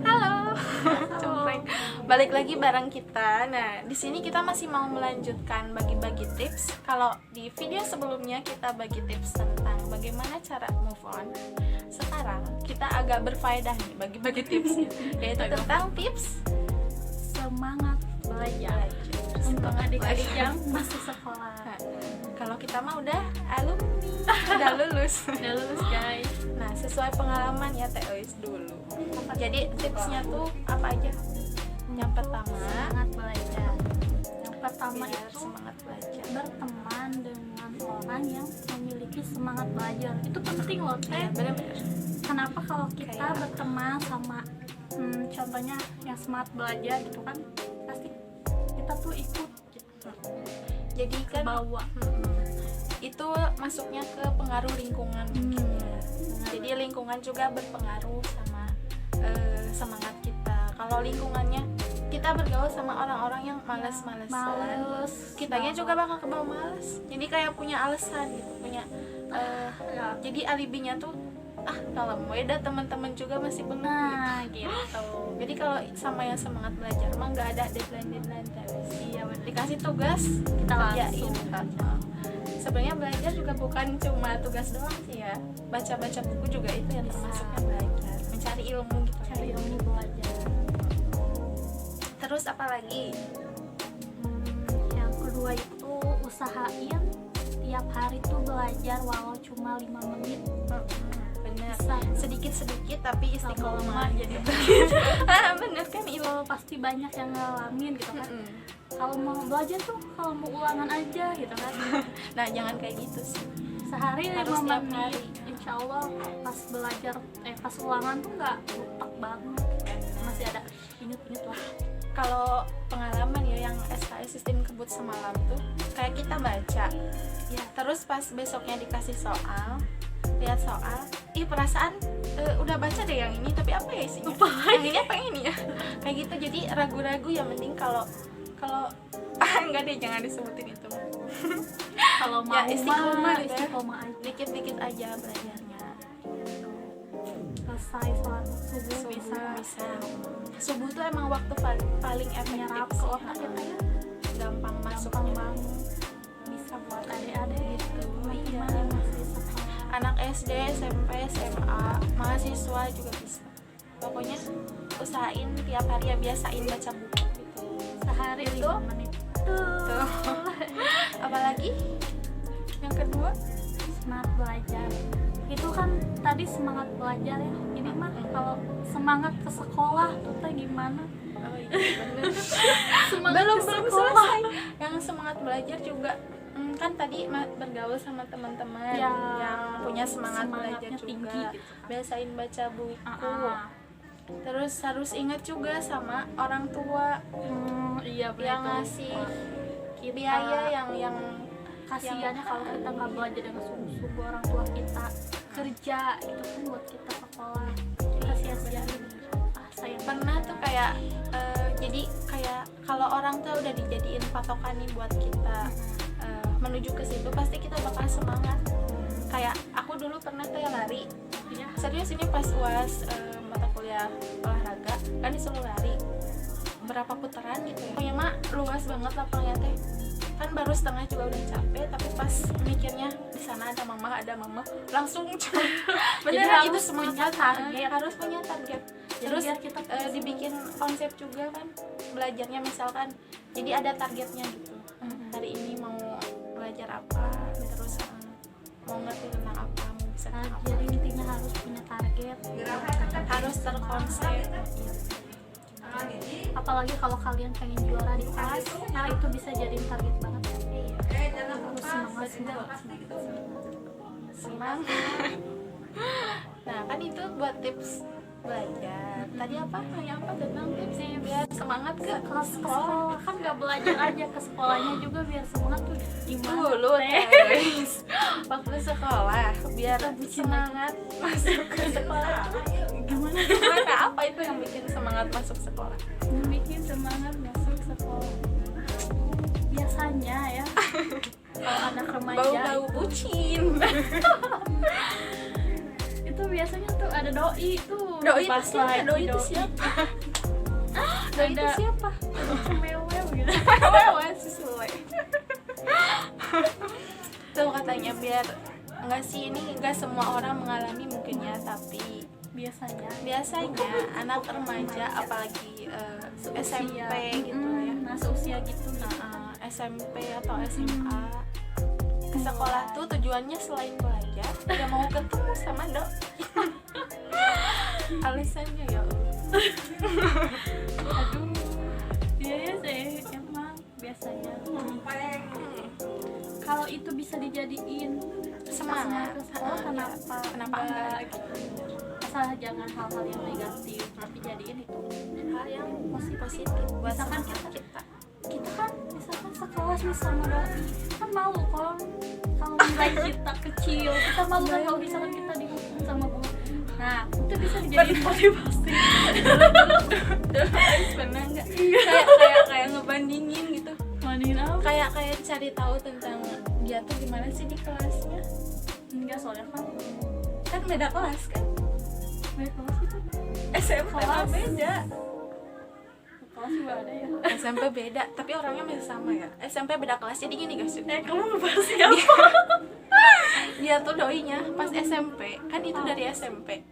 Halo, cempreng. Balik lagi bareng kita. Nah, di sini kita masih mau melanjutkan bagi-bagi tips. Kalau di video sebelumnya kita bagi tips tentang bagaimana cara move on. Sekarang kita agak berfaedah nih bagi-bagi tipsnya, yaitu tentang tips semangat belajar untuk adik-adik yang masih sekolah. Nah, kalau kita mah udah alumni, udah lulus. Udah lulus guys. Nah, sesuai pengalaman ya TOIS dulu. Jadi tipsnya tuh apa aja? Yang pertama, Semangat belajar. Yang pertama biar itu semangat belajar. berteman dengan orang yang memiliki semangat belajar. Itu penting loh teh. Ya, benar-benar. Kenapa kalau kita Kayak- berteman sama contohnya yang semangat belajar gitu kan, pasti kita tuh ikut gitu, Jadi kan bawa. itu masuknya ke pengaruh lingkungan mungkin ya. Jadi lingkungan juga berpengaruh sama semangat kita. Kalau lingkungannya kita bergaul sama orang-orang yang males-malesan, Males. kitanya juga bakal kebawa males. Jadi kayak punya alasan gitu, punya Ya. jadi alibinya tuh kalau beda teman-teman juga masih bengong gitu. Nah gitu. Jadi kalau sama yang semangat belajar mah nggak ada deadline terus. Iya benar. Dikasih tugas Kita kerjain. langsung. Sebenarnya belajar juga bukan cuma tugas doang sih ya. Baca-baca buku juga itu yang termasuknya belajar, mencari ilmu gitu. Cari ilmu belajar. Terus apa lagi? Yang kedua itu usahain tiap hari tuh belajar walau cuma 5 menit. Bener. Bisa. Sedikit-sedikit tapi istiqomah. Lama-lama jadi Bener kan ilmu. kalau pasti banyak yang ngalamin gitu kan. Mm-mm. Kalau mau belajar tuh kalau mau ulangan aja gitu kan. Nah jangan kayak gitu sih. Sehari Harus 5 tiap menit. hari. Insya Allah pas belajar pas ulangan tuh nggak lupa banget. Masih ada inget-inget lah. Kalau pengalaman ya yang SKS sistem kebut semalam tuh kayak kita baca ya, terus pas besoknya dikasih soal, lihat soal, perasaan udah baca deh yang ini tapi apa ya isinya, yang ini apa yang ini ya, kayak gitu. Jadi ragu-ragu ya, mending kalau enggak deh, jangan disebutin itu. Kalau mau Ya, istiqomah mah, gitu ya. istiqomah aja. Dikit-dikit aja belajarnya. Selesai sholat subuh bisa Subuh tuh emang waktu paling efektif nyerap sih. ke otak kita ya. Gampang masuk Gampang gitu. banget. Bisa buat adik-adik gitu. Iya. Gimana yang masih sekolah. Anak SD, SMP, SMA, mahasiswa juga bisa. Pokoknya usahain tiap hari ya, biasain baca buku gitu. Sehari Itu. 5 menit. Tuh. Apalagi yang kedua, Semangat belajar. Itu kan tadi semangat belajar ya. Ini mah kalau semangat ke sekolah tuh teh gimana? oh iya bener. Semangat belum ke belum sekolah. selesai. Yang semangat belajar juga kan tadi bergaul sama teman-teman Ya, yang punya semangat belajar semangatnya juga. tinggi gitu kan. Biasain baca buku. Terus harus ingat juga sama orang tua Iya yang ngasih biaya yang kasihannya kalau kita nggak belajar dengan sungguh-sungguh, orang tua kita kerja itu kan buat kita sekolah, kita sia-siain. Sayang pernah tuh kayak jadi kayak kalau orang tuh udah dijadiin patokan nih buat kita menuju ke situ, pasti kita bakal semangat. Kayak aku dulu pernah tuh ya lari ya. serius, ini pas UAS mata kuliah olahraga kan disuruh lari berapa putaran gitu ya, pokoknya mah luas banget lapangnya teh, kan baru setengah juga udah capek, tapi pas mikirnya di sana ada mama langsung beneran harus itu semangat punya target. harus punya target. Jadi Terus biar kita dibikin konsep juga kan belajarnya, misalkan jadi ada targetnya gitu. Hari ini mau belajar apa, terus mau ngerti tentang apa, mau bisa tentang apa. jadi intinya harus punya target. Harus terkonsep. Apalagi kalau kalian pengen juara di kelas, nah itu bisa jadi target banget. Harus semangat. Semangat. Nah kan itu buat tips belajar. Tadi apa? Yang apa tentang tips biar semangat ke Kelas sekolah kan nggak belajar aja, ke sekolahnya juga biar semangat tuh gimana? dulu teh? guys. Waktu sekolah biar semangat masuk ke sekolah. Gimana apa itu yang bikin semangat masuk sekolah? Bikin semangat masuk sekolah. Biasanya ya kalau anak remaja bau-bau itu, bucin. itu biasanya tuh ada doi tuh Doi itu pas siapa? lagi Doi itu siapa? Doi itu ada siapa? cemewew gitu. Wah, si Sule. Tuh katanya biar enggak sih, ini enggak semua orang mengalami mungkin ya, tapi biasanya anak remaja apalagi SMP gitu ya, nah seusia gitu SMP atau SMA ke sekolah tuh tujuannya selain belajar ya mau ketemu sama doi. Alasannya ya aduh iya ya sih emang biasanya kalau itu bisa dijadiin semangat. ke sekolah Kenapa enggak gitu. Asal jangan hal-hal yang negatif tapi jadiin itu hal yang positif buat misalkan semangat kita kan misalkan sekelas nih sama doi kan malu kan kalau nilai kita kecil kita malu kan kalau misalkan kita dihukum sama guru. Nah itu bisa dijadiin motivasi. Dulu pernah nggak kayak ngebandingin gitu, Bandingin apa? kayak cari tahu tentang dia tuh gimana sih di kelasnya. Enggak soalnya Kan beda kelas kan, beda kelas itu SMP mah Kelas. beda. kelas juga ada ya. SMP beda tapi orangnya masih sama ya. SMP beda kelas jadi gini guys, Kamu ngebahas siapa? dia tuh doinya pas SMP kan itu dari SMP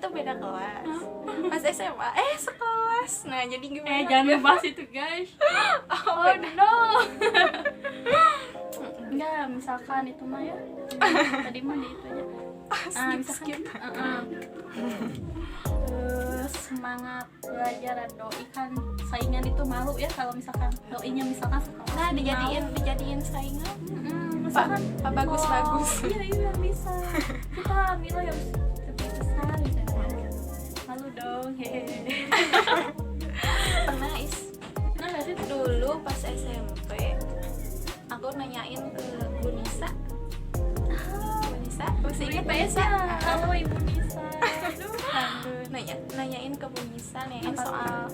tuh beda kelas, pas SMA sekelas. Nah jadi gimana Jangan ngebahas itu guys. Oh no. Enggak, misalkan itu mah ya. Tadi mah di itu aja. skip. Semangat belajar doi kan saingan itu malu ya kalau misalkan doinya misalkan sekolah. Nah dijadiin saingan. Misalkan Pak bagus. Iya bisa. Kita nilai harus lebih besar misalnya. Malu dong. Hehehe. Pernah Nah, nggak sih dulu pas SMP aku nanyain ke Bu Nisa. Bu Nisa masih ingat Bu Nisa? Halo Ibu Nisa. Aduh, Nanyain ke Bu Nisa nanyain Apa soal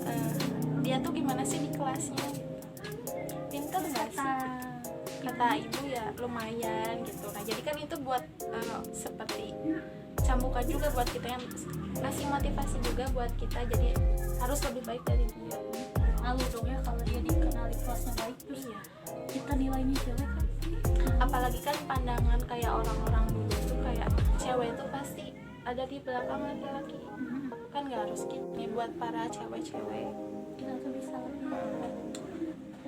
dia tuh gimana sih di kelasnya, pinter nggak sih? Kata ibu ya lumayan gitu. Nah jadi kan itu buat seperti cambukan juga buat kita, yang ngasih motivasi juga buat kita jadi harus lebih baik dari dia. malu dong ya kalau dia dikenali kelasnya baik terus kita nilainya jelek kan. Apalagi kan pandangan kayak orang-orang dulu tuh kayak cewek tuh pasti ada di belakang laki-laki, kan nggak harus gitu. Ini buat para cewek-cewek Kita tuh bisa lebih.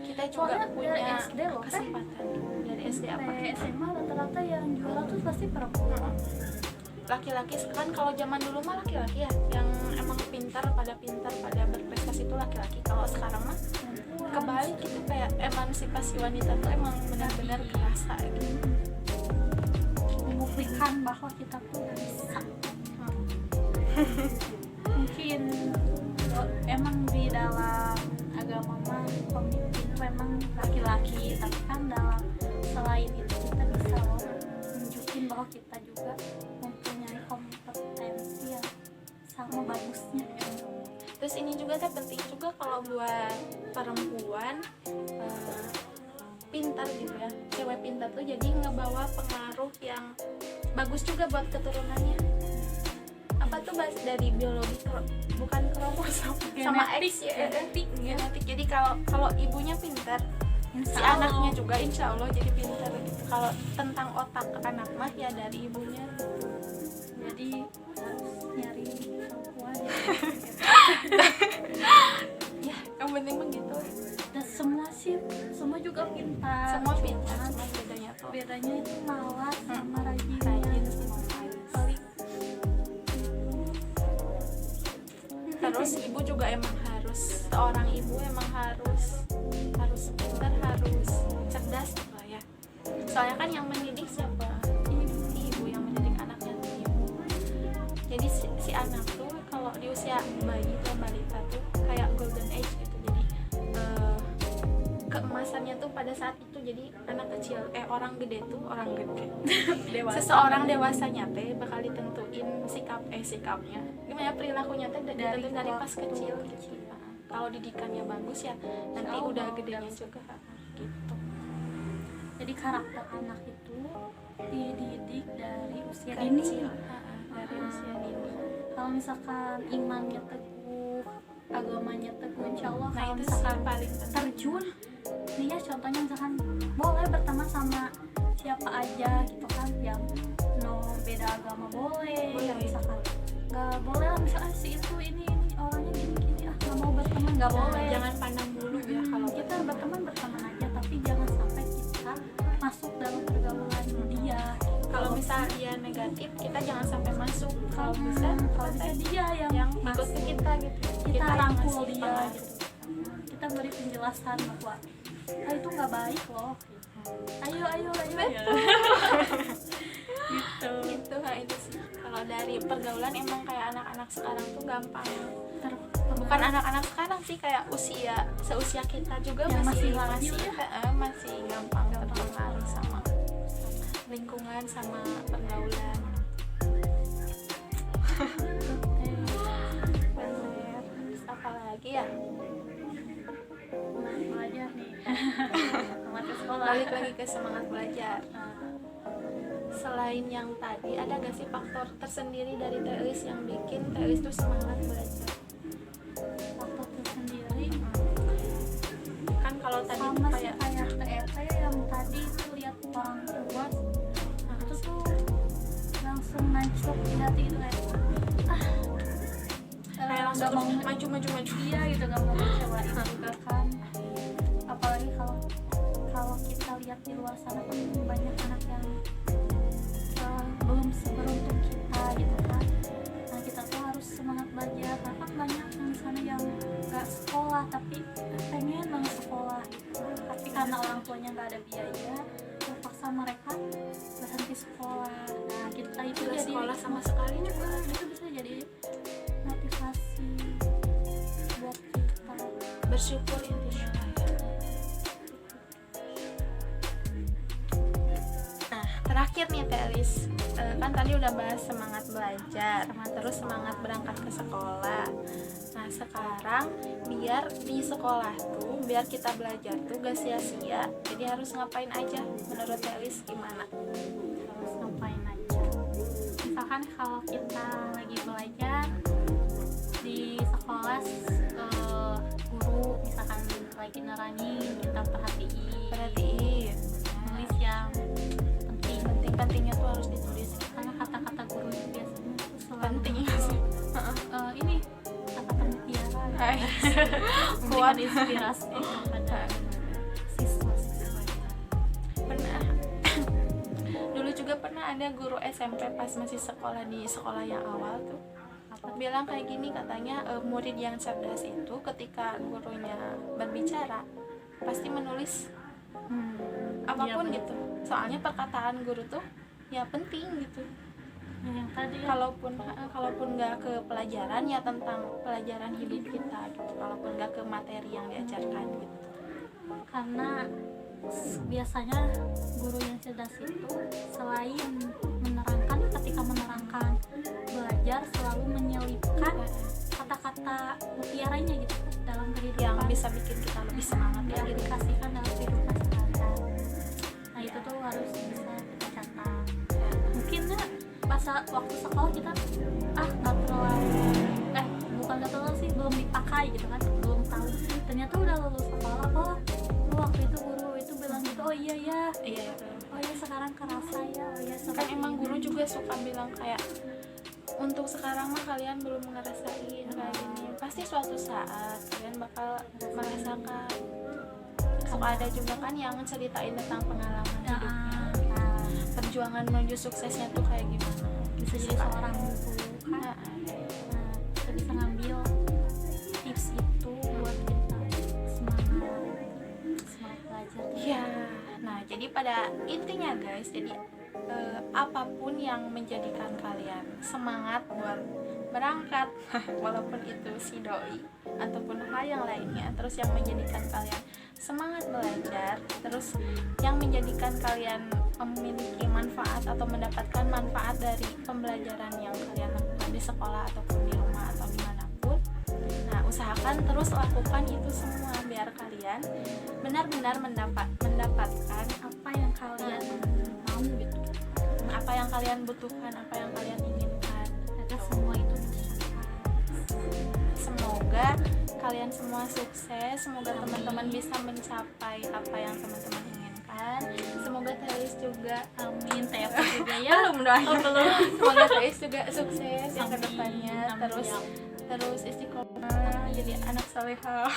kita juga Soalnya punya dari SD loh, kan? kesempatan dari SD apa Sampai SMA rata-rata yang juara tuh pasti perempuan. laki-laki kan. Kalau zaman dulu mah laki-laki ya yang emang pintar pada berprestasi itu laki-laki. Kalau sekarang mah kebalik gitu, kayak emansipasi wanita tuh emang benar-benar kerasa gitu. Membuktikan bahwa kita tuh bisa. Mungkin emang di dalam agama mah pemimpin tuh emang laki-laki, tapi kan dalam selain itu kita bisa nunjukin bahwa kita juga mempunyai kompetensi yang sama bagusnya. Terus ini juga teh penting juga kalau buat perempuan pintar gitu ya, cewek pintar tuh jadi ngebawa pengaruh yang bagus juga buat keturunannya. Apa tuh bahas dari biologi, bukan kromosom sama X ya, genetik. Jadi kalau ibunya pintar, si anaknya juga insya Allah jadi pintar gitu. Kalau tentang otak anak mah ya dari ibunya. Jadi harus nyari perempuan Ya yang penting begitu. dan semua juga pintar, Semua pintar, cuma bedanya tuh bedanya itu malas sama rajin sama malas. paling. Terus ibu juga emang harus, seorang ibu emang harus pintar, harus cerdas lah ya. Soalnya kan yang mendidik siapa? Ibu yang mendidik anaknya tuh ibu. Jadi si anak tuh kalau di usia bayi atau balita tuh kayak golden age gitu. Jadi keemasannya tuh pada saat itu. Jadi anak kecil orang gede seseorang dewasanya teh bakal ditentuin sikapnya gimana, perilakunya teh ditentuin dari pas kecil gitu. Kalau didikannya bagus ya nanti Insya udah Allah, gedenya juga gitu. Jadi karakter anak itu dididik dari usia dini. Dari usia dini. Kalau misalkan imannya teguh, agamanya teguh, insya Allah Nah kalau itu sih misalkan paling penting. terjun nih ya, contohnya misalkan boleh berteman sama siapa aja gitu kan, yang beda agama boleh, yang misalkan nggak boleh lah misalkan si itu ini orangnya gini nggak mau berteman, nggak boleh. Jangan pandang bulu ya kalau Kita berteman aja, tapi jangan sampai kita masuk dalam pergaulan dia. kalau misal dia negatif, kita jangan sampai masuk. Kalau bisa dia yang ikut ke kita gitu. kita yang rangkul ngasih dia pengaruh. gitu. Kita beri penjelasan bahwa itu nggak baik loh. Ayo gitu. Gitu, nah itu sih. Kalau dari pergaulan emang kayak anak-anak sekarang tuh gampang. Bukan anak-anak sekarang sih, kayak seusia kita juga Yang masih labil ya. masih gampang terpengaruh sama lingkungan, sama pergaulan. Bener. Terus apa lagi ya? Belajar nih. Semangat ke sekolah. Balik lagi ke semangat belajar. Selain yang tadi, ada gak sih faktor tersendiri dari Teis yang bikin Teis tuh semangat belajar? Faktor tersendiri Kan kalau tadi sama sih kayak kayak TET yang tadi itu lihat orang tua, itu tuh langsung nancep di hati gitu kayak langsung nggak mau maju. iya gitu, nggak mau kecewain juga kan. Apalagi kalau kita lihat di luar sana kan banyak anak yang belum seberuntung kita gitu kan. Nah kita tuh harus semangat belajar, karena kan banyak yang di sana yang nggak sekolah tapi pengen banget sekolah gitu, tapi karena orang tuanya nggak ada biaya terpaksa mereka berhenti sekolah. Nah kita itu Gak jadi sekolah sama sekali juga. itu bisa jadi motivasi buat kita. Bersyukur intinya lah ya. Nah terakhir nih Telis, kan tadi udah bahas semangat belajar, terus semangat berangkat ke sekolah. Nah sekarang biar di sekolah tuh, biar kita belajar tuh gak sia-sia, jadi harus ngapain aja menurut Telis gimana? Harus ngapain aja, misalkan kalau kita lagi belajar di sekolah, guru misalkan lagi nerangin, kita perhatiin nulis yang Pentingnya tuh harus ditulis. karena kata-kata guru itu biasanya tuh selalu Penting ini kata-kata mutiara Hai. memberikan inspirasi kepada siswa-siswa. Pernah dulu juga pernah ada guru SMP pas masih sekolah di sekolah yang awal tuh bilang kayak gini, katanya murid yang cerdas itu ketika gurunya berbicara pasti menulis apapun Iya, gitu, soalnya perkataan guru tuh ya penting gitu. yang tadi ya, Kalaupun nggak ke pelajaran ya tentang pelajaran hidup kita gitu, kalaupun nggak ke materi yang diajarkan gitu. karena biasanya guru yang cerdas itu selain menerangkan, ketika menerangkan belajar selalu menyelipkan kata-kata mutiaranya gitu dalam kehidupan Yang bisa bikin kita lebih semangat ya yang gitu. dikasihkan dalam kehidupan sehari-hari. Nah itu tuh harus bisa kita catat. Mungkin waktu sekolah kita nggak terlalu bukan nggak terlalu sih, belum dipakai gitu kan, belum tahu. Ternyata udah lulus sekolah, waktu itu guru itu bilang gitu, oh iya ya, oh iya sekarang kerasa ya, oh iya Kan emang guru juga suka bilang kayak, untuk sekarang mah kalian belum ngerasain kayak gini, pasti suatu saat kalian bakal merasakan. Suka ada juga kan yang ceritain tentang pengalaman hidupnya, perjuangan menuju suksesnya tuh kayak gimana. bisa jadi seorang guru kan. Nah, kita bisa ngambil tips itu buat kita semangat belajar. Ya, nah jadi pada intinya guys, jadi apapun yang menjadikan kalian semangat buat berangkat walaupun itu si doi ataupun hal yang lainnya, terus yang menjadikan kalian semangat belajar, terus yang menjadikan kalian memiliki manfaat atau mendapatkan manfaat dari pembelajaran yang kalian lakukan di sekolah ataupun di rumah atau dimanapun. Nah usahakan terus lakukan itu semua biar kalian benar-benar mendapatkan Apa yang kalian kalian butuhkan, apa yang kalian inginkan. agar semua itu tercapai. Semoga kalian semua sukses, semoga teman-teman bisa mencapai apa yang teman-teman inginkan. Semoga Theis juga, Amin. Teh apa juga ya. belum doanya. Oh, belum. Semoga Theis juga sukses yang Amin. kedepannya, Amin, ya. terus istiqomah jadi anak salehah.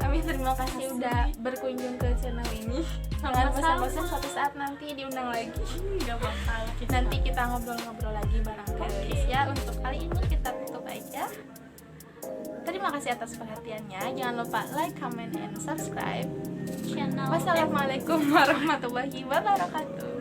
Amin. Terima kasih udah berkunjung ke channel ini. Jangan bosan-bosan, suatu saat nanti diundang lagi. Gak bakal Nanti kita ngobrol-ngobrol lagi bareng Theis ya. Untuk kali ini kita tutup aja. Terima kasih atas perhatiannya. Jangan lupa like, comment, and subscribe. channel Wassalamualaikum warahmatullahi wabarakatuh.